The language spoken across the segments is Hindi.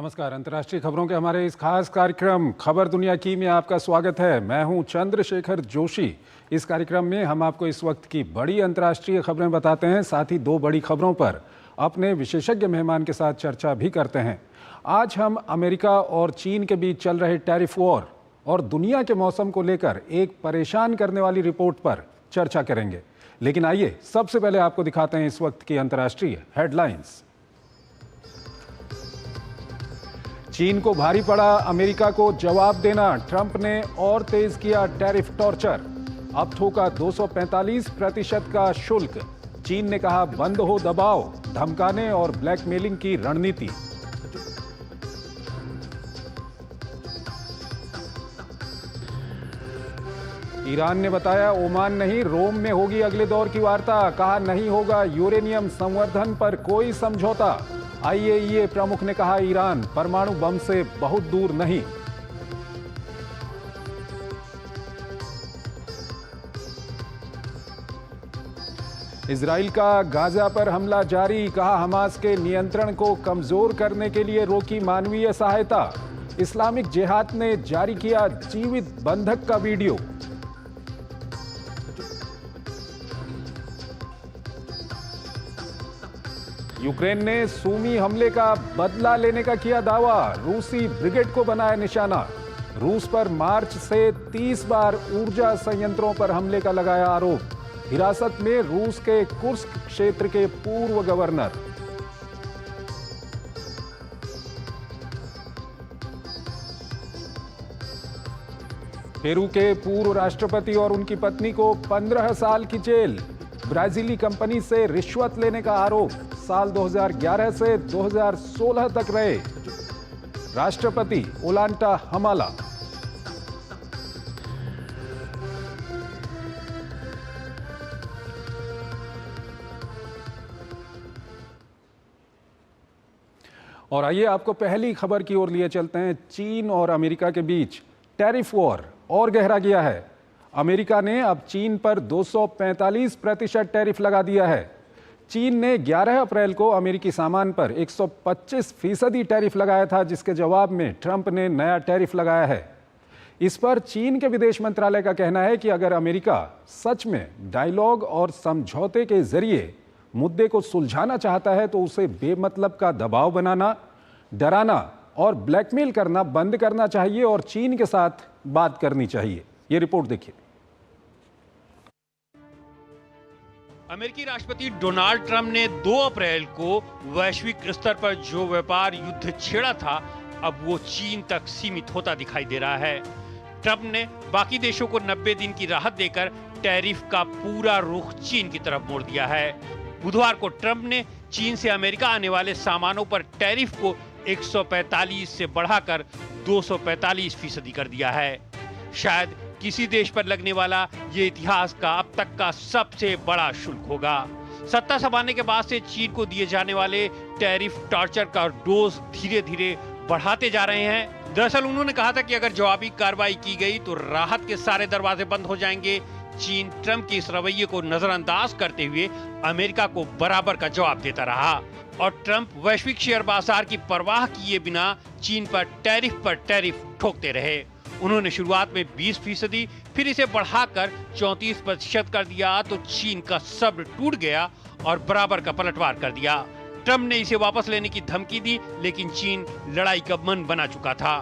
नमस्कार। अंतर्राष्ट्रीय खबरों के हमारे इस खास कार्यक्रम खबर दुनिया की में आपका स्वागत है। मैं हूं चंद्रशेखर जोशी। इस कार्यक्रम में हम आपको इस वक्त की बड़ी अंतर्राष्ट्रीय खबरें बताते हैं, साथ ही दो बड़ी खबरों पर अपने विशेषज्ञ मेहमान के साथ चर्चा भी करते हैं। आज हम अमेरिका और चीन के बीच चल रहे टैरिफ वॉर और दुनिया के मौसम को लेकर एक परेशान करने वाली रिपोर्ट पर चर्चा करेंगे। लेकिन आइए सबसे पहले आपको दिखाते हैं इस वक्त की अंतर्राष्ट्रीय हेडलाइंस। चीन को भारी पड़ा अमेरिका को जवाब देना, ट्रंप ने और तेज किया टैरिफ टॉर्चर। अब ठोका 245% का शुल्क। चीन ने कहा बंद हो दबाव, धमकाने और ब्लैकमेलिंग की रणनीति। ईरान ने बताया ओमान नहीं रोम में होगी अगले दौर की वार्ता। कहा नहीं होगा यूरेनियम संवर्धन पर कोई समझौता। आईएईए प्रमुख ने कहा ईरान परमाणु बम से बहुत दूर नहीं। इजराइल का गाजा पर हमला जारी। कहा हमास के नियंत्रण को कमजोर करने के लिए रोकी मानवीय सहायता। इस्लामिक जिहाद ने जारी किया जीवित बंधक का वीडियो। यूक्रेन ने सूमी हमले का बदला लेने का किया दावा। रूसी ब्रिगेड को बनाया निशाना। रूस पर मार्च से 30 बार ऊर्जा संयंत्रों पर हमले का लगाया आरोप। हिरासत में रूस के कुर्स्क क्षेत्र के पूर्व गवर्नर। पेरू के पूर्व राष्ट्रपति और उनकी पत्नी को 15 साल की जेल। ब्राजीली कंपनी से रिश्वत लेने का आरोप। साल 2011 से 2016 तक रहे राष्ट्रपति ओलांटा हमाला। और आइए आपको पहली खबर की ओर लिए चलते हैं। चीन और अमेरिका के बीच टैरिफ वॉर और गहरा गया है। अमेरिका ने अब चीन पर 245% टैरिफ लगा दिया है। चीन ने 11 अप्रैल को अमेरिकी सामान पर 125% टैरिफ लगाया था, जिसके जवाब में ट्रंप ने नया टैरिफ लगाया है। इस पर चीन के विदेश मंत्रालय का कहना है कि अगर अमेरिका सच में डायलॉग और समझौते के जरिए मुद्दे को सुलझाना चाहता है तो उसे बेमतलब का दबाव बनाना, डराना और ब्लैकमेल करना बंद करना चाहिए और चीन के साथ बात करनी चाहिए। ये रिपोर्ट देखिए। अमेरिकी राष्ट्रपति डोनाल्ड ट्रंप ने 2 अप्रैल को वैश्विक स्तर पर जो व्यापार युद्ध छेड़ा था, अब वो चीन तक सीमित होता दिखाई दे रहा है। ट्रंप ने बाकी देशों को 90 दिन की राहत देकर टैरिफ का पूरा रुख चीन की तरफ मोड़ दिया है। बुधवार को ट्रंप ने चीन से अमेरिका आने वाले सामानों पर टैरिफ को 145 से बढ़ाकर 245% कर दिया है। शायद किसी देश पर लगने वाला ये इतिहास का अब तक का सबसे बड़ा शुल्क होगा। सत्ता संभालने के बाद से चीन को दिए जाने वाले टैरिफ टॉर्चर का डोज धीरे धीरे बढ़ाते जा रहे हैं। दरअसल उन्होंने कहा था कि अगर जवाबी कार्रवाई की गई तो राहत के सारे दरवाजे बंद हो जाएंगे। चीन ट्रंप के इस रवैये को नजरअंदाज करते हुए अमेरिका को बराबर का जवाब देता रहा और ट्रंप वैश्विक शेयर बाजार की परवाह किए बिना चीन पर टैरिफ ठोकते रहे। उन्होंने शुरुआत में 20%, फिर इसे बढ़ाकर 34% कर दिया तो चीन का सब्र टूट गया और बराबर का पलटवार कर दिया। ट्रंप ने इसे वापस लेने की धमकी दी, लेकिन चीन लड़ाई का मन बना चुका था।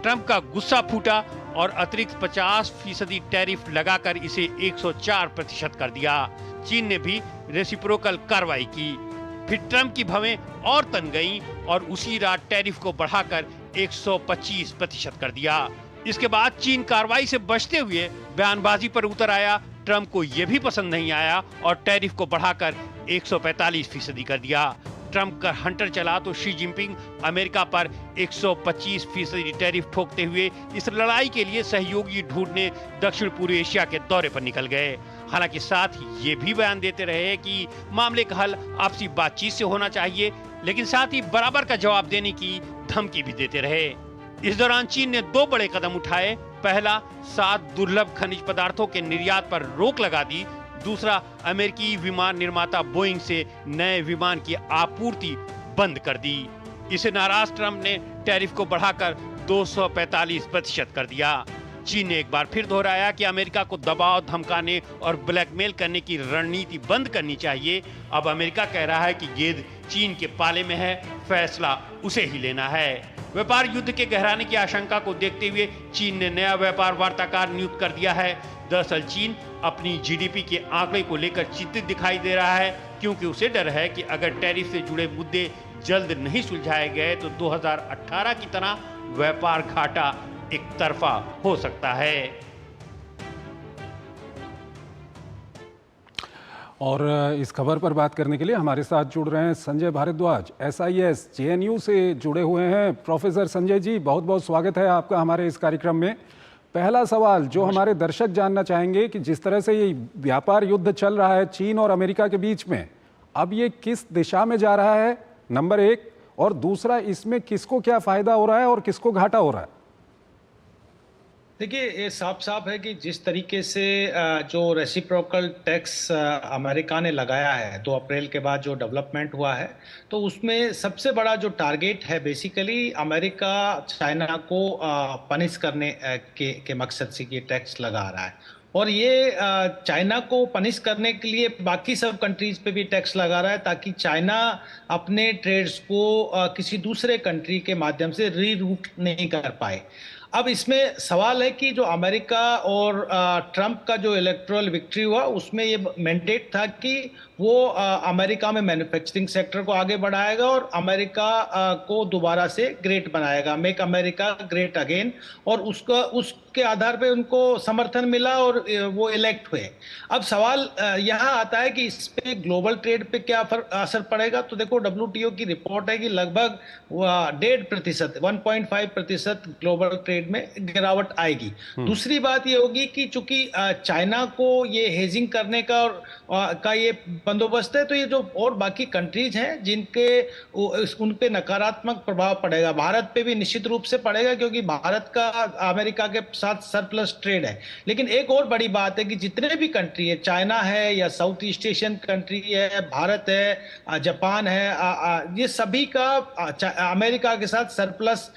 ट्रंप का गुस्सा फूटा और अतिरिक्त 50% टैरिफ लगाकर इसे 104% कर दिया। चीन ने भी रेसिप्रोकल कार्रवाई की। फिर ट्रंप की भवें और तन गईं और उसी रात टैरिफ को बढ़ाकर 125% कर दिया। इसके बाद चीन कार्रवाई से बचते हुए बयानबाजी पर उतर आया। ट्रंप को यह भी पसंद नहीं आया और टैरिफ को बढ़ाकर 145% कर दिया। ट्रंप का हंटर चला तो शी जिनपिंग अमेरिका पर 125% टैरिफ ठोकते हुए इस लड़ाई के लिए सहयोगी ढूंढने दक्षिण पूर्व एशिया के दौरे पर निकल गए। हालांकि साथ ही ये भी बयान देते रहे कि मामले का हल आपसी बातचीत से होना चाहिए, लेकिन साथ ही बराबर का जवाब देने की धमकी भी देते रहे। इस दौरान चीन ने 2 बड़े कदम उठाए। पहला, 7 दुर्लभ खनिज पदार्थों के निर्यात पर रोक लगा दी। दूसरा, अमेरिकी विमान निर्माता बोइंग से नए विमान की आपूर्ति बंद कर दी। इससे नाराज ट्रंप ने टैरिफ को बढ़ाकर 245% कर दिया। चीन ने एक बार फिर दोहराया कि अमेरिका को दबाव, धमकाने और ब्लैकमेल करने की रणनीति बंद करनी चाहिए। अब अमेरिका कह रहा है कि गेंद चीन के पाले में है, फैसला उसे ही लेना है। व्यापार युद्ध के गहराने की आशंका को देखते हुए चीन ने नया व्यापार वार्ताकार नियुक्त कर दिया है। दरअसल चीन अपनी जीडीपी के आंकड़े को लेकर चिंतित दिखाई दे रहा है, क्योंकि उसे डर है कि अगर टैरिफ से जुड़े मुद्दे जल्द नहीं सुलझाए गए तो 2018 की तरह व्यापार घाटा एक तरफा हो सकता है। और इस खबर पर बात करने के लिए हमारे साथ जुड़ रहे हैं संजय भारद्वाज, SIS JNU से जुड़े हुए हैं। प्रोफेसर संजय जी, बहुत बहुत स्वागत है आपका हमारे इस कार्यक्रम में। पहला सवाल जो हमारे दर्शक जानना चाहेंगे कि जिस तरह से ये व्यापार युद्ध चल रहा है चीन और अमेरिका के बीच में, अब ये किस दिशा में जा रहा है, नंबर एक, और दूसरा इसमें किसको क्या फायदा हो रहा है और किसको घाटा हो रहा है? देखिए, ये साफ साफ है कि जिस तरीके से जो रेसिप्रोकल टैक्स अमेरिका ने लगाया है 2 अप्रैल के बाद जो डेवलपमेंट हुआ है, तो उसमें सबसे बड़ा जो टारगेट है बेसिकली अमेरिका चाइना को पनिश करने के मकसद से ये टैक्स लगा रहा है। और ये चाइना को पनिश करने के लिए बाकी सब कंट्रीज पे भी टैक्स लगा रहा है, ताकि चाइना अपने ट्रेड्स को किसी दूसरे कंट्री के माध्यम से रीरूट नहीं कर पाए। अब इसमें सवाल है कि जो अमेरिका और ट्रंप का जो इलेक्टोरल विक्ट्री हुआ, उसमें ये मैंडेट था कि वो अमेरिका में मैन्युफैक्चरिंग सेक्टर को आगे बढ़ाएगा और अमेरिका को दोबारा से ग्रेट बनाएगा, मेक अमेरिका ग्रेट अगेन। और उसके आधार पे उनको समर्थन मिला और वो इलेक्ट हुए। अब सवाल यहाँ आता है कि इस पे ग्लोबल ट्रेड पे क्या असर पड़ेगा। तो देखो, WTO की रिपोर्ट है कि लगभग 1.5%, 1.5% ग्लोबल ट्रेड में गिरावट आएगी। दूसरी बात ये होगी कि चूंकि चाइना को ये हेजिंग करने का ये बंदोबस्त है, तो ये जो और बाकी कंट्रीज हैं जिनके उन पे नकारात्मक प्रभाव पड़ेगा। भारत पे भी निश्चित रूप से पड़ेगा, क्योंकि भारत का अमेरिका के साथ सरप्लस ट्रेड है। लेकिन एक और बड़ी बात है कि जितने भी कंट्री है, चाइना है या साउथ ईस्ट एशियन कंट्री है, भारत है, जापान है, ये सभी का अमेरिका के साथ सरप्लस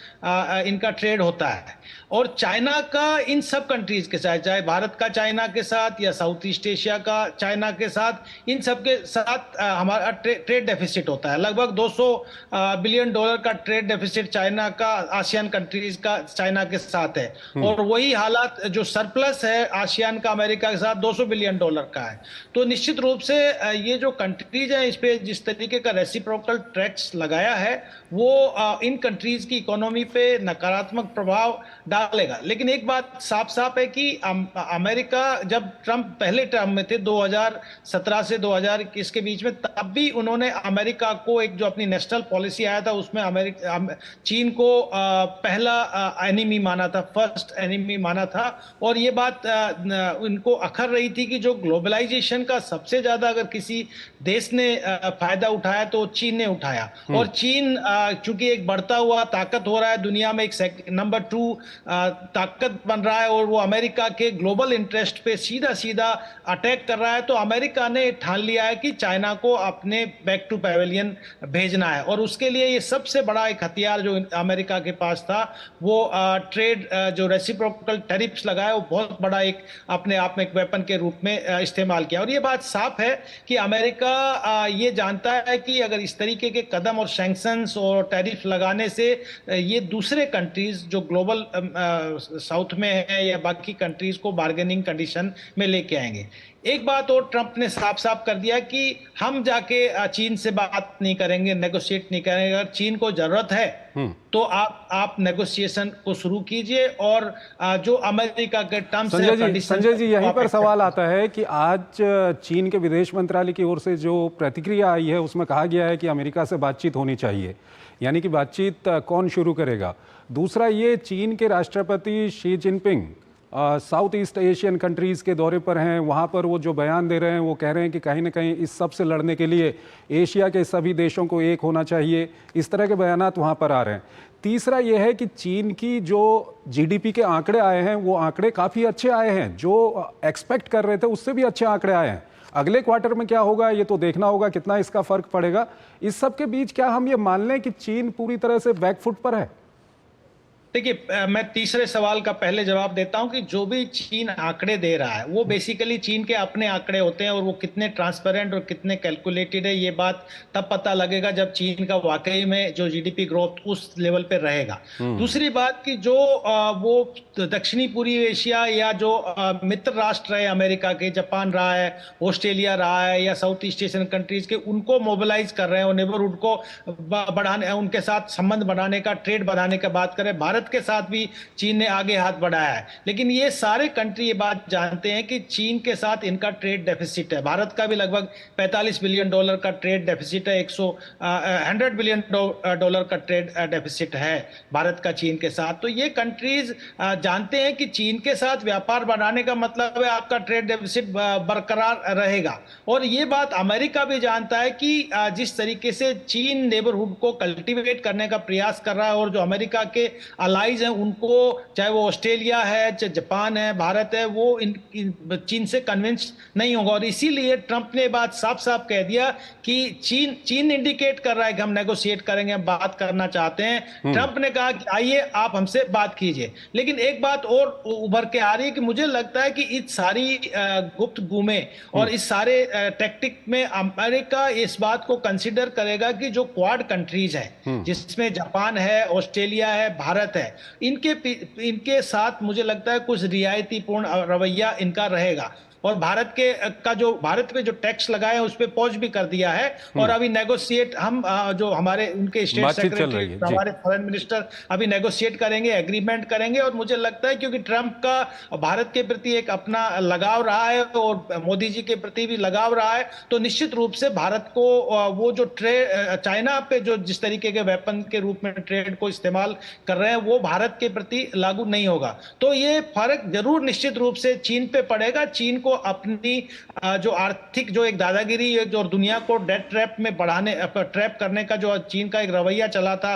इनका ट्रेड होता है। और चाइना का इन सब कंट्रीज के साथ, चाहे भारत का चाइना के साथ या साउथ ईस्ट एशिया का चाइना के साथ, इन सब के साथ हमारा ट्रेड डेफिसिट होता है। लगभग $200 बिलियन का ट्रेड डेफिसिट चाइना का आसियान कंट्रीज का चाइना के साथ है। और वही हालात जो सरप्लस है आसियान का अमेरिका के साथ $200 बिलियन का है। तो निश्चित रूप से ये जो कंट्रीज हैं, इस पे जिस तरीके का रेसिप्रोकल टैक्स लगाया है, वो इन कंट्रीज की इकोनॉमी पे नकारात्मक प्रभाव डालेगा। लेकिन एक बात साफ साफ है कि अमेरिका जब ट्रंप पहले टर्म में थे 2017 से 2021 के बीच में, तब भी उन्होंने अमेरिका को एक जो अपनी नेशनल पॉलिसी आया था उसमें चीन को पहला एनिमी माना था, फर्स्ट एनिमी माना था। और ये बात उनको अखर रही थी कि जो ग्लोबलाइजेशन का सबसे ज्यादा अगर किसी देश ने फायदा उठाया तो चीन ने उठाया। और चीन चूंकि एक बढ़ता हुआ ताकत हो रहा है दुनिया में, एक नंबर 2 ताकत बन रहा है और वो अमेरिका के ग्लोबल इंटरेस्ट पे सीधा सीधा अटैक कर रहा है, तो अमेरिका ने ठान लिया है कि चाइना को अपने बैक टू पैवेलियन भेजना है। और उसके लिए ये सबसे बड़ा एक हथियार जो अमेरिका के पास था, वो ट्रेड जो रेसिप्रोकल टैरिफ्स लगाया, वो बहुत बड़ा एक अपने आप में एक वेपन के रूप में इस्तेमाल किया। और ये बात साफ है कि अमेरिका ये जानता है कि अगर इस तरीके के कदम और सैंक्शंस और टैरिफ लगाने से ये दूसरे कंट्रीज जो ग्लोबल साउथ में है या बाकी कंट्रीज को बार्गेनिंग कंडीशन में लेके आएंगे। एक बात और ट्रंप ने साफ साफ कर दिया कि हम जाके चीन से बात नहीं करेंगे, नेगोशिएट नहीं करेंगे। अगर चीन को जरूरत है तो आप नेगोशिएशन को शुरू कीजिए और जो अमेरिका के terms and condition. Sanjay ji, यहीं पर सवाल आता है कि आज चीन के विदेश मंत्रालय की ओर से जो प्रतिक्रिया आई है उसमें कहा गया है कि अमेरिका से बातचीत होनी चाहिए, यानी कि बातचीत कौन शुरू करेगा। दूसरा, ये चीन के राष्ट्रपति Xi Jinping south east Asian countries के दौरे पर हैं, वहाँ पर वो जो बयान दे रहे हैं वो कह रहे हैं कि कहीं ना कहीं इस सब से लड़ने के लिए एशिया के सभी देशों को एक होना चाहिए। इस तरह के बयानात वहाँ पर आ रहे हैं। तीसरा ये है कि चीन की जो जीडीपी के आंकड़े आए हैं वो आंकड़े काफ़ी अच्छे आए हैं, जो एक्सपेक्ट कर रहे थे उससे भी अच्छे आंकड़े आए हैं। अगले क्वार्टर में क्या होगा ये तो देखना होगा, कितना इसका फर्क पड़ेगा। इस सब के बीच क्या हम ये मान लें कि चीन पूरी तरह से बैकफुट पर है? देखिए, मैं तीसरे सवाल का पहले जवाब देता हूं कि जो भी चीन आंकड़े दे रहा है वो बेसिकली चीन के अपने आंकड़े होते हैं और वो कितने ट्रांसपेरेंट और कितने कैलकुलेटेड है ये बात तब पता लगेगा जब चीन का वाकई में जो जीडीपी ग्रोथ उस लेवल पे रहेगा। दूसरी बात कि जो वो दक्षिणी पूर्वी एशिया या जो मित्र राष्ट्र है अमेरिका के, जापान रहा है, ऑस्ट्रेलिया रहा है या साउथ ईस्ट एशियन कंट्रीज के, उनको मोबिलाइज कर रहे हैं और नेबरहुड को बढ़ाने, उनके साथ संबंध बढ़ाने का, ट्रेड बढ़ाने का बात करें। भारत के साथ भी चीन ने आगे हाथ बढ़ाया है, लेकिन ये सारे कंट्री ये बात जानते हैं कि चीन के साथ इनका ट्रेड डेफिसिट है। भारत का भी लगभग $45 बिलियन का ट्रेड डेफिसिट है, 100 बिलियन डॉलर का ट्रेड डेफिसिट है भारत का चीन के साथ। तो ये कंट्रीज जानते हैं कि चीन के साथ व्यापार बढ़ाने का मतलब है आपका ट्रेड डेफिसिट बरकरार रहेगा। और ये बात अमेरिका भी जानता है कि जिस तरीके से चीन नेबरहुड को कल्टीवेट करने का प्रयास कर रहा है और जो अमेरिका के अलाइज हैं उनको, चाहे वो ऑस्ट्रेलिया है, चाहे जापान है, भारत है, वो चीन से कन्विंस नहीं होगा। और इसीलिए ट्रंप ने बात साफ साफ कह दिया कि चीन इंडिकेट कर रहा है कि हम नेगोशिएट करेंगे, हम बात करना चाहते हैं। ट्रंप ने कहा कि आइए आप हमसे बात कीजिए। लेकिन एक बात और उभर के आ रही है कि मुझे लगता है कि इस सारी गुप्त गुमे और इस सारे टैक्टिक में अमेरिका इस बात को कंसिडर करेगा कि जो क्वाड कंट्रीज हैं, जिसमें जापान है, ऑस्ट्रेलिया है, भारत है, इनके साथ मुझे लगता है कुछ रियायतीपूर्ण रवैया इनका रहेगा। और भारत पे जो टैक्स लगाए हैं उस पे पॉज भी कर दिया है। और अभी नेगोशिएट हम जो हमारे उनके स्टेट सेक्रेटरी, हमारे फॉरेन मिनिस्टर अभी नेगोशिएट करेंगे, एग्रीमेंट करेंगे। और मुझे लगता है क्योंकि ट्रंप का भारत के प्रति एक अपना लगाव रहा है और मोदी जी के प्रति भी लगाव रहा है, तो निश्चित रूप से भारत को वो जो चाइना पे जो जिस तरीके के वेपन के रूप में ट्रेड को इस्तेमाल कर रहे हैं वो भारत के प्रति लागू नहीं होगा। तो ये फर्क जरूर निश्चित रूप से चीन पे पड़ेगा। चीन को अपनी जो आर्थिक जो एक दादागिरी जो दुनिया को डेट ट्रैप में ट्रैप करने का जो चीन का एक रवैया चला था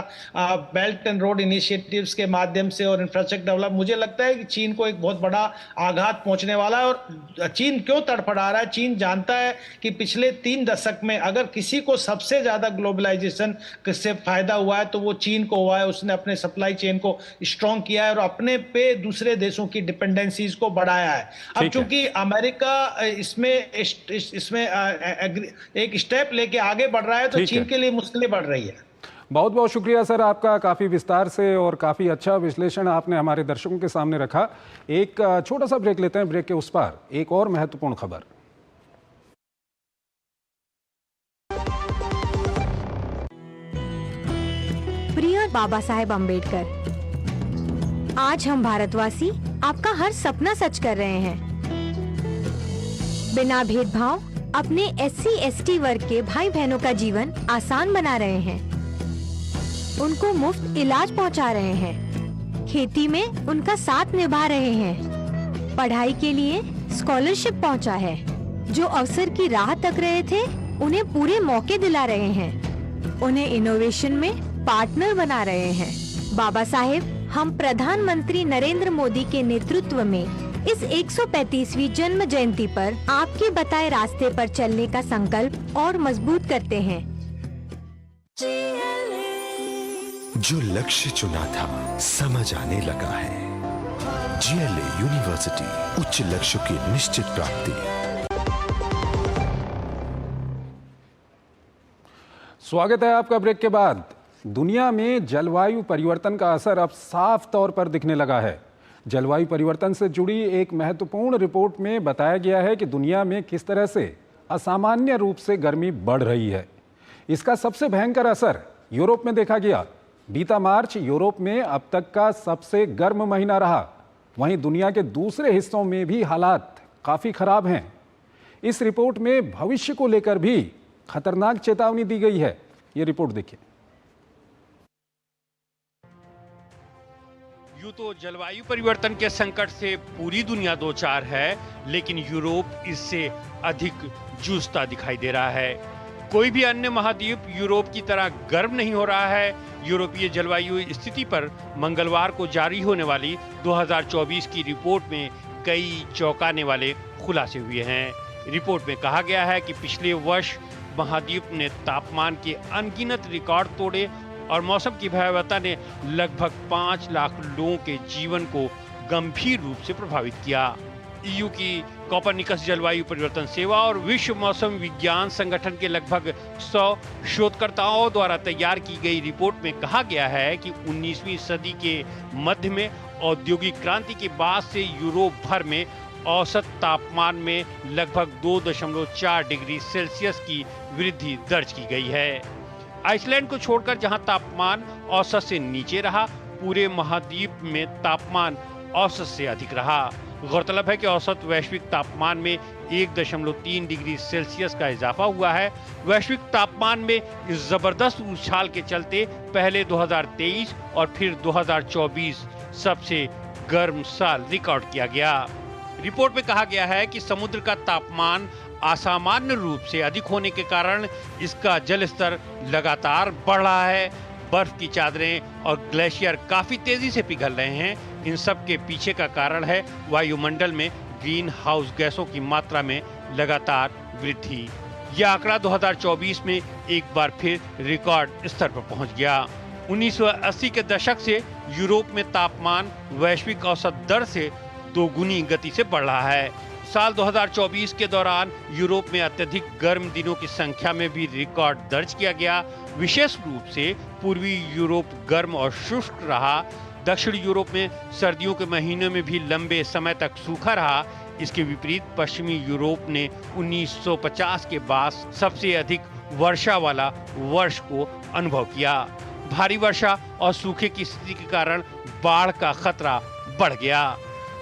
बेल्ट एंड रोड इनिशिएटिव्स के माध्यम से और इंफ्रास्ट्रक्चर डेवलप, मुझे लगता है कि चीन को एक बहुत बड़ा आघात पहुंचने वाला है। और चीन क्यों तड़फड़ा रहा है? चीन जानता है कि पिछले 3 दशक में अगर किसी को सबसे ज्यादा ग्लोबलाइजेशन से फायदा हुआ है तो वो चीन को हुआ है। उसने अपने सप्लाई चेन को स्ट्रॉन्ग किया है और अपने पे दूसरे देशों की डिपेंडेंसीज को बढ़ाया है। अब चूंकि अमेरिका इसमें एक स्टेप लेके आगे बढ़ रहा है तो चीन के लिए मुश्किलें बढ़ रही है। बहुत बहुत शुक्रिया सर आपका, काफी विस्तार से और काफी अच्छा विश्लेषण आपने हमारे दर्शकों के सामने रखा। एक छोटा सा ब्रेक लेते हैं, ब्रेक के उस पार एक और महत्वपूर्ण खबर। प्रिय बाबा साहेब अम्बेडकर, आज हम भारतवासी आपका हर सपना सच कर रहे हैं। बिना भेदभाव अपने SC/ST वर्ग के भाई बहनों का जीवन आसान बना रहे हैं। उनको मुफ्त इलाज पहुंचा रहे हैं, खेती में उनका साथ निभा रहे हैं, पढ़ाई के लिए स्कॉलरशिप पहुंचा है। जो अवसर की राह तक रहे थे उन्हें पूरे मौके दिला रहे हैं, उन्हें इनोवेशन में पार्टनर बना रहे हैं। बाबा साहेब, हम प्रधानमंत्री नरेंद्र मोदी के नेतृत्व में इस 135वीं जन्म जयंती पर आपके बताए रास्ते पर चलने का संकल्प और मजबूत करते हैं। जो लक्ष्य चुना था समझ आने लगा है। GLA यूनिवर्सिटी, उच्च लक्ष्य की निश्चित प्राप्ति। स्वागत है आपका ब्रेक के बाद। दुनिया में जलवायु परिवर्तन का असर अब साफ तौर पर दिखने लगा है। जलवायु परिवर्तन से जुड़ी एक महत्वपूर्ण रिपोर्ट में बताया गया है कि दुनिया में किस तरह से असामान्य रूप से गर्मी बढ़ रही है। इसका सबसे भयंकर असर यूरोप में देखा गया। बीता मार्च यूरोप में अब तक का सबसे गर्म महीना रहा। वहीं दुनिया के दूसरे हिस्सों में भी हालात काफ़ी खराब हैं। इस रिपोर्ट में भविष्य को लेकर भी खतरनाक चेतावनी दी गई है। ये रिपोर्ट देखिए। यूं तो जलवायु परिवर्तन के संकट से पूरी दुनिया दो चार है, लेकिन यूरोप इससे अधिक जूझता दिखाई दे रहा है। कोई भी अन्य महाद्वीप यूरोप की तरह गर्म नहीं हो रहा है। यूरोपीय जलवायु स्थिति पर मंगलवार को जारी होने वाली 2024 की रिपोर्ट में कई चौंकाने वाले खुलासे हुए हैं। रिपोर्ट में कहा गया है कि पिछले वर्ष महाद्वीप ने तापमान के अनगिनत रिकॉर्ड तोड़े और मौसम की भयावहता ने लगभग 5 लाख लोगों के जीवन को गंभीर रूप से प्रभावित किया। ईयू की कोपरनिकस जलवायु परिवर्तन सेवा और विश्व मौसम विज्ञान संगठन के लगभग 100 शोधकर्ताओं द्वारा तैयार की गई रिपोर्ट में कहा गया है कि 19वीं सदी के मध्य में औद्योगिक क्रांति के बाद से यूरोप भर में औसत तापमान में लगभग 2.4 डिग्री सेल्सियस की वृद्धि दर्ज की गई है। आइसलैंड को छोड़कर जहां तापमान औसत से नीचे रहा, पूरे महाद्वीप में तापमान औसत से अधिक रहा। गौरतलब है कि औसत वैश्विक तापमान में 1.3 डिग्री सेल्सियस का इजाफा हुआ है। वैश्विक तापमान में इस जबरदस्त उछाल के चलते पहले 2023 और फिर 2024 सबसे गर्म साल रिकॉर्ड किया गया। रिपोर्ट में कहा गया है कि समुद्र का तापमान असामान्य रूप से अधिक होने के कारण इसका जल स्तर लगातार बढ़ रहा है। बर्फ की चादरें और ग्लेशियर काफी तेजी से पिघल रहे हैं। इन सब के पीछे का कारण है वायुमंडल में ग्रीन हाउस गैसों की मात्रा में लगातार वृद्धि। यह आंकड़ा 2024 में एक बार फिर रिकॉर्ड स्तर पर पहुंच गया। 1980 के दशक से यूरोप में तापमान वैश्विक औसत दर से दोगुनी गति से बढ़ रहा है। साल 2024 के दौरान यूरोप में अत्यधिक गर्म दिनों की संख्या में भी रिकॉर्ड दर्ज किया गया। विशेष रूप से पूर्वी यूरोप गर्म और शुष्क रहा। दक्षिण यूरोप में सर्दियों के महीनों में भी लंबे समय तक सूखा रहा। इसके विपरीत पश्चिमी यूरोप ने 1950 के बाद सबसे अधिक वर्षा वाला वर्ष को अनुभव किया। भारी वर्षा और सूखे की स्थिति के कारण बाढ़ का खतरा बढ़ गया।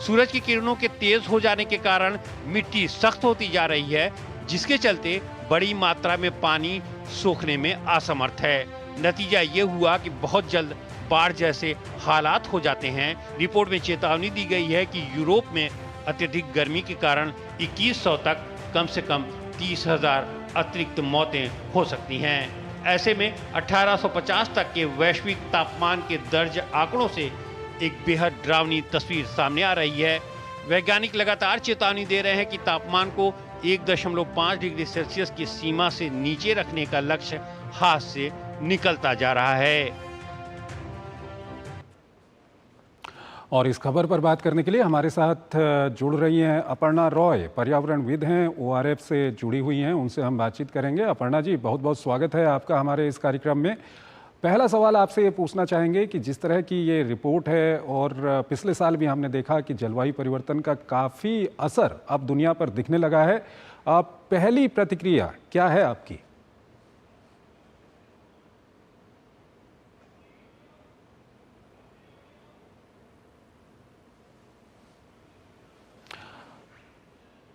सूरज की किरणों के तेज हो जाने के कारण मिट्टी सख्त होती जा रही है, जिसके चलते बड़ी मात्रा में पानी सोखने में असमर्थ है। नतीजा ये हुआ कि बहुत जल्द बाढ़ जैसे हालात हो जाते हैं। रिपोर्ट में चेतावनी दी गई है कि यूरोप में अत्यधिक गर्मी के कारण 2100 तक कम से कम 30,000 अतिरिक्त मौतें हो सकती हैं। ऐसे में 1850 तक के वैश्विक तापमान के दर्ज आंकड़ों से एक बेहद डरावनी तस्वीर सामने आ रही है। वैज्ञानिक लगातार चेतावनी दे रहे हैं कि तापमान को 1.5 डिग्री सेल्सियस की सीमा से नीचे रखने का लक्ष्य हाथ से निकलता जा रहा है। और इस खबर पर बात करने के लिए हमारे साथ जुड़ रही हैं अपर्णा रॉय, पर्यावरणविद हैं, ORF से जुड़ी हुई हैं। उनसे हम बातचीत करेंगे। अपर्णा जी, बहुत बहुत स्वागत है आपका हमारे इस कार्यक्रम में। पहला सवाल आपसे ये पूछना चाहेंगे कि जिस तरह की ये रिपोर्ट है और पिछले साल भी हमने देखा कि जलवायु परिवर्तन का काफ़ी असर अब दुनिया पर दिखने लगा है। पहली प्रतिक्रिया क्या है आपकी?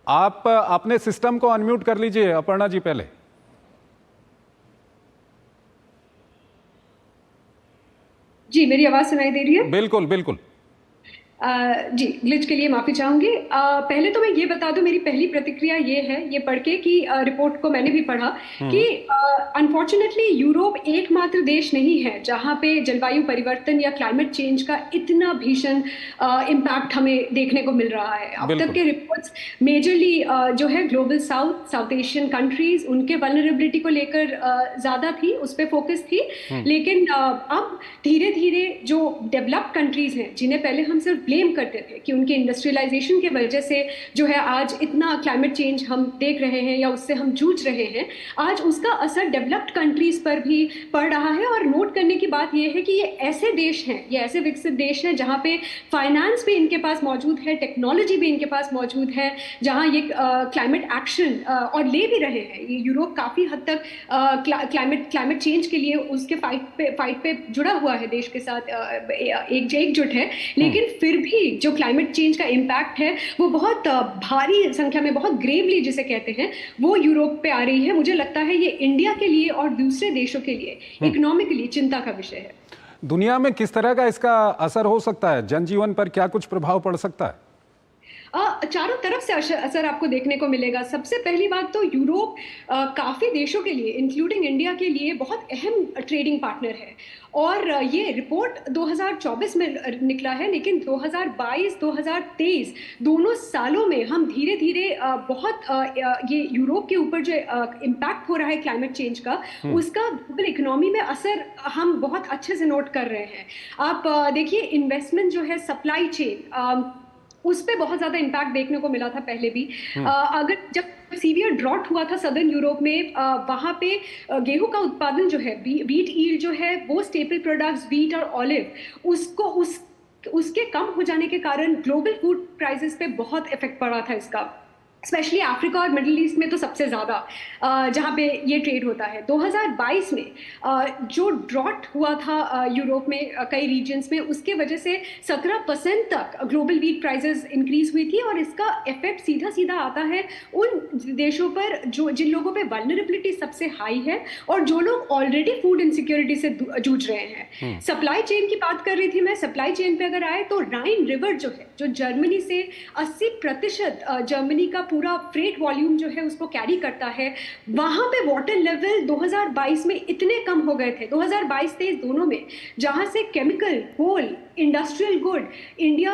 आप अपने सिस्टम को अनम्यूट कर लीजिए अपर्णा जी पहले। जी, मेरी आवाज सुनाई दे रही है? बिल्कुल बिल्कुल। जी, ग्लिच के लिए माफी चाहूंगी। पहले तो मैं ये बता दूं, मेरी पहली प्रतिक्रिया ये है, ये पढ़ के कि रिपोर्ट को मैंने भी पढ़ा कि अनफॉर्चुनेटली यूरोप एकमात्र देश नहीं है जहां पे जलवायु परिवर्तन या क्लाइमेट चेंज का इतना भीषण इम्पैक्ट हमें देखने को मिल रहा है। अब तक के रिपोर्ट्स मेजरली जो है ग्लोबल साउथ एशियन कंट्रीज, उनके वल्नरेबिलिटी को लेकर ज्यादा थी, उस पर फोकस थी। लेकिन अब धीरे धीरे जो डेवलप्ड कंट्रीज हैं, जिन्हें पहले हम सिर्फ ब्लेम करते थे कि उनके इंडस्ट्रियलाइजेशन की वजह से जो है आज इतना क्लाइमेट चेंज हम देख रहे हैं या उससे हम जूझ रहे हैं, आज उसका असर डेवलप्ड कंट्रीज पर भी पड़ रहा है। और नोट करने की बात यह है कि ये ऐसे देश हैं, ये ऐसे विकसित देश हैं जहां पे फाइनेंस भी इनके पास मौजूद है, टेक्नोलॉजी भी इनके पास मौजूद है, जहां ये क्लाइमेट एक्शन और ले भी रहे हैं। ये यूरोप काफ़ी हद तक क्लाइमेट चेंज के लिए उसके फाइट पे जुड़ा हुआ है, देश के साथ एकजुट है। लेकिन फिर भी जो क्लाइमेट चेंज का इम्पैक्ट है वो बहुत भारी संख्या में, बहुत ग्रेवली जिसे कहते हैं, वो यूरोप पे आ रही है। मुझे लगता है ये इंडिया के लिए और दूसरे देशों के लिए इकोनॉमिकली चिंता का विषय है। दुनिया में किस तरह का इसका असर हो सकता है? जनजीवन पर क्या कुछ प्रभाव पड़ सकता है? चारों तरफ से असर आपको देखने को मिलेगा। सबसे पहली बात तो यूरोप काफ़ी देशों के लिए इंक्लूडिंग इंडिया के लिए बहुत अहम ट्रेडिंग पार्टनर है और ये रिपोर्ट 2024 में निकला है, लेकिन 2022-2023 दोनों सालों में हम धीरे धीरे बहुत ये यूरोप के ऊपर जो इम्पैक्ट हो रहा है क्लाइमेट चेंज का, उसका ग्लोबल इकोनॉमी में असर हम बहुत अच्छे से नोट कर रहे हैं। आप देखिए इन्वेस्टमेंट जो है, सप्लाई चेन, उस पे बहुत ज्यादा इम्पैक्ट देखने को मिला था पहले भी। अगर जब सीवियर ड्रॉट हुआ था सदर्न यूरोप में, वहां पे गेहूं का उत्पादन जो है, वीट ईल्ड जो है, वो स्टेपल प्रोडक्ट्स वीट और ऑलिव, उसके कम हो जाने के कारण ग्लोबल फूड प्राइसेस पे बहुत इफेक्ट पड़ा था इसका। स्पेशली अफ्रीका और मिडिल ईस्ट में तो सबसे ज़्यादा जहाँ पे ये ट्रेड होता है। 2022 में जो ड्रॉट हुआ था यूरोप में कई रीजन्स में, उसके वजह से 17% तक ग्लोबल वीट प्राइसेस इंक्रीज हुई थी और इसका इफेक्ट सीधा सीधा आता है उन देशों पर जिन लोगों पे वल्नरेबिलिटी सबसे हाई है और जो लोग ऑलरेडी फूड इनसिक्योरिटी से जूझ रहे हैं। सप्लाई चेन की बात कर रही थी मैं। सप्लाई चेन पे अगर आए तो राइन रिवर जो है, जो जर्मनी से 80% जर्मनी का पूरा फ्रेट वॉल्यूम जो है उसको कैरी करता है, वहां पे वाटर लेवल 2022 में इतने कम हो गए थे, 2022-23 दोनों में, जहां से केमिकल, कोल, इंडस्ट्रियल गुड, इंडिया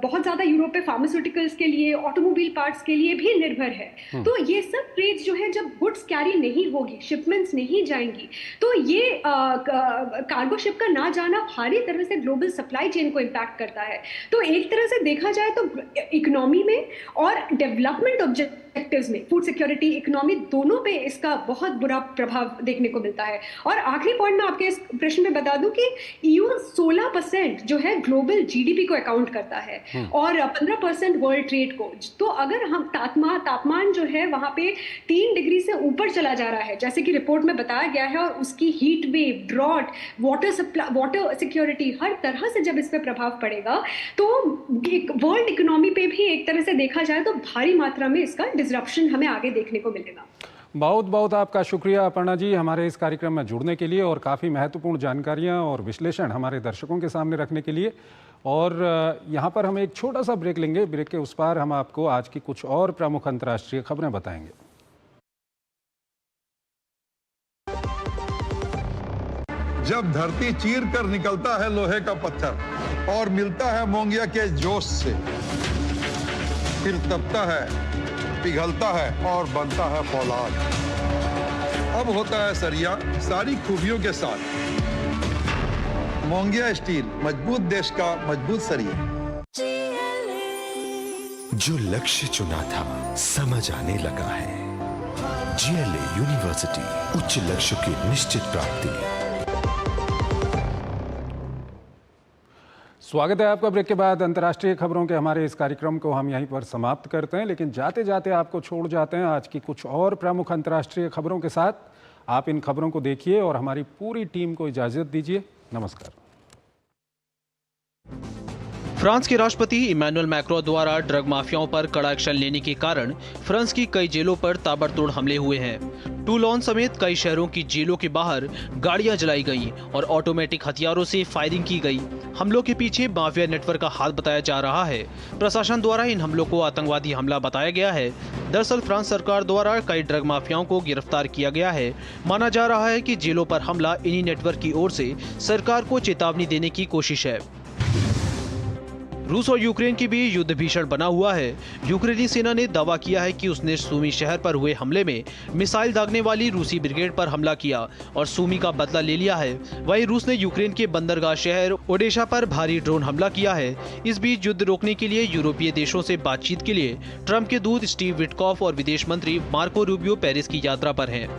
बहुत ज्यादा यूरोप पे फार्मास्यूटिकल्स के लिए, ऑटोमोबाइल पार्ट्स के लिए भी निर्भर है। तो ये सब ट्रेड्स जो है, जब गुड्स कैरी नहीं होगी, शिपमेंट्स नहीं जाएंगी, तो ये कार्गो शिप का ना जाना भारी तरह से ग्लोबल सप्लाई चेन को इम्पैक्ट करता है। तो एक तरह से देखा जाए तो इकोनॉमी में और डेवलपमेंट ऑब्जेक्टिव्स में, फूड सिक्योरिटी, इकोनॉमी, दोनों पे इसका बहुत बुरा प्रभाव देखने को मिलता है। और आखिरी पॉइंट मैं आपके इस प्रश्न में बता दूं कि EU 16% जो है ग्लोबल जीडीपी को अकाउंट करता है और 15% वर्ल्ड ट्रेड को। तो अगर हम तापमान जो है वहां पे 3 डिग्री से ऊपर चला जा रहा है, जैसे कि रिपोर्ट में बताया गया है, और उसकी heat wave, drought, water security, हर तरह से जब इस पे प्रभाव पड़ेगा, तो वर्ल्ड इकोनॉमी पे भी एक तरह से देखा जाए तो भारी मात्रा में इसका डिसरप्शन हमें आगे देखने को मिलेगा। बहुत बहुत आपका शुक्रिया अपर्णा जी, हमारे इस कार्यक्रम में जुड़ने के लिए और काफ़ी महत्वपूर्ण जानकारियां और विश्लेषण हमारे दर्शकों के सामने रखने के लिए। और यहाँ पर हम एक छोटा सा ब्रेक लेंगे। ब्रेक के उस पार हम आपको आज की कुछ और प्रमुख अंतर्राष्ट्रीय खबरें बताएंगे। जब धरती चीर कर निकलता है लोहे का पत्थर और मिलता है मोंगिया के जोश से, फिर तपता है, पिघलता है और बनता है फौलाद। अब होता है सरिया सारी खूबियों के साथ। मोंगिया स्टील, मजबूत देश का मजबूत सरिया। जो लक्ष्य चुना था समझ आने लगा है। GLA यूनिवर्सिटी, उच्च लक्ष्य की निश्चित प्राप्ति। स्वागत है आपका। ब्रेक के बाद अंतर्राष्ट्रीय खबरों के हमारे इस कार्यक्रम को हम यहीं पर समाप्त करते हैं, लेकिन जाते जाते आपको छोड़ जाते हैं आज की कुछ और प्रमुख अंतर्राष्ट्रीय खबरों के साथ। आप इन खबरों को देखिए और हमारी पूरी टीम को इजाजत दीजिए। नमस्कार। फ्रांस के राष्ट्रपति इमैनुअल मैक्रों द्वारा ड्रग माफियाओं पर कड़ा एक्शन लेने के कारण फ्रांस की कई जेलों पर ताबड़तोड़ हमले हुए हैं। टूलोन समेत कई शहरों की जेलों के बाहर गाड़ियां जलाई गईं और ऑटोमेटिक हथियारों से फायरिंग की गई। हमलों के पीछे माफिया नेटवर्क का हाथ बताया जा रहा है। प्रशासन द्वारा इन हमलों को आतंकवादी हमला बताया गया है। दरअसल फ्रांस सरकार द्वारा कई ड्रग माफियाओं को गिरफ्तार किया गया है। माना जा रहा है कि जेलों पर हमला इन्हीं नेटवर्क की ओर से सरकार को चेतावनी देने की कोशिश है। रूस और यूक्रेन के बीच युद्ध भीषण बना हुआ है। यूक्रेनी सेना ने दावा किया है कि उसने सूमी शहर पर हुए हमले में मिसाइल दागने वाली रूसी ब्रिगेड पर हमला किया और सूमी का बदला ले लिया है। वहीं रूस ने यूक्रेन के बंदरगाह शहर ओडेशा पर भारी ड्रोन हमला किया है। इस बीच युद्ध रोकने के लिए यूरोपीय देशों से बातचीत के लिए ट्रंप के दूत स्टीव विटकॉफ और विदेश मंत्री मार्को रूबियो पेरिस की यात्रा पर हैं।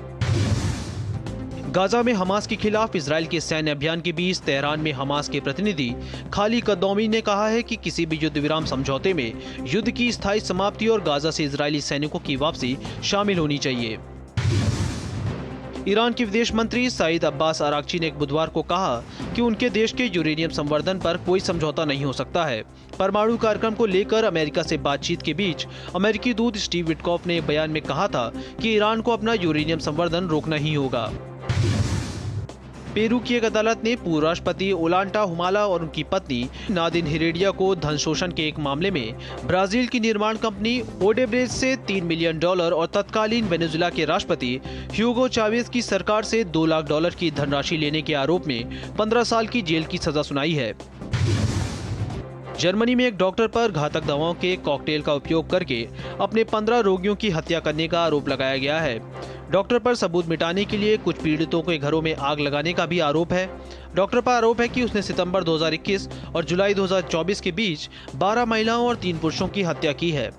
गाजा में हमास के खिलाफ इजरायल के सैन्य अभियान के बीच तेहरान में हमास के प्रतिनिधि खाली कद्दौमी ने कहा है कि किसी भी युद्ध विराम समझौते में युद्ध की स्थायी समाप्ति और गाजा से इजरायली सैनिकों की वापसी शामिल होनी चाहिए। ईरान के विदेश मंत्री सईद अब्बास अरागची ने बुधवार को कहा कि उनके देश के यूरेनियम संवर्धन पर कोई समझौता नहीं हो सकता है। परमाणु कार्यक्रम को लेकर अमेरिका से बातचीत के बीच अमेरिकी दूत स्टीव विटकॉफ ने बयान में कहा था कि ईरान को अपना यूरेनियम संवर्धन रोकना ही होगा। पेरू की एक अदालत ने पूर्व राष्ट्रपति ओलांटा हुमाला और उनकी पत्नी नादिन हेरेडिया को धन शोषण के एक मामले में ब्राजील की निर्माण कंपनी ओडेब्रेस्ट से $3 मिलियन और तत्कालीन वेनेजुएला के राष्ट्रपति ह्यूगो चावेज की सरकार से $2 लाख की धनराशि लेने के आरोप में 15 साल की जेल की सजा सुनाई है। जर्मनी में एक डॉक्टर पर घातक दवाओं के कॉकटेल का उपयोग करके अपने 15 रोगियों की हत्या करने का आरोप लगाया गया है। डॉक्टर पर सबूत मिटाने के लिए कुछ पीड़ितों के घरों में आग लगाने का भी आरोप है। डॉक्टर पर आरोप है कि उसने सितंबर 2021 और जुलाई 2024 के बीच 12 महिलाओं और 3 पुरुषों की हत्या की है।